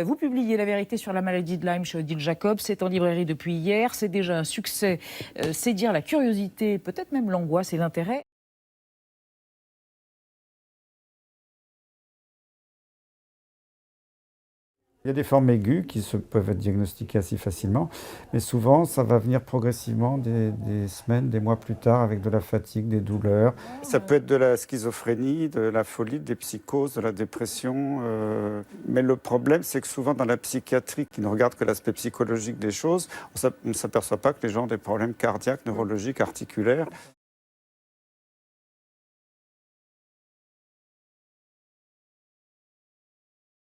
Vous publiez La vérité sur la maladie de Lyme chez Odile Jacob. C'est en librairie depuis hier. C'est déjà un succès. C'est dire la curiosité, peut-être même l'angoisse et l'intérêt. Il y a des formes aiguës qui peuvent être diagnostiquées assez facilement, mais souvent ça va venir progressivement des semaines, des mois plus tard avec de la fatigue, des douleurs. Ça peut être de la schizophrénie, de la folie, des psychoses, de la dépression. Mais le problème, c'est que souvent dans la psychiatrie, qui ne regarde que l'aspect psychologique des choses, on ne s'aperçoit pas que les gens ont des problèmes cardiaques, neurologiques, articulaires.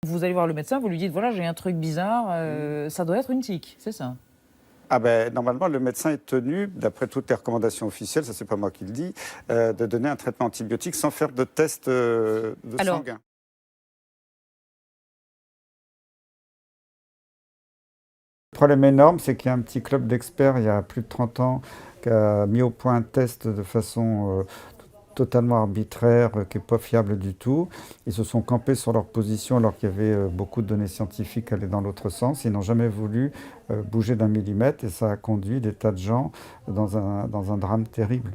Vous allez voir le médecin, vous lui dites, voilà, j'ai un truc bizarre, ça doit être une tique, c'est ça? Ah ben, normalement, le médecin est tenu, d'après toutes les recommandations officielles, ça c'est pas moi qui le dis, de donner un traitement antibiotique sans faire de test sanguin. Le problème énorme, c'est qu'il y a un petit club d'experts, il y a plus de 30 ans, qui a mis au point un test de façon totalement arbitraire, qui n'est pas fiable du tout. Ils se sont campés sur leur position alors qu'il y avait beaucoup de données scientifiques allaient dans l'autre sens. Ils n'ont jamais voulu bouger d'un millimètre et ça a conduit des tas de gens dans un drame terrible.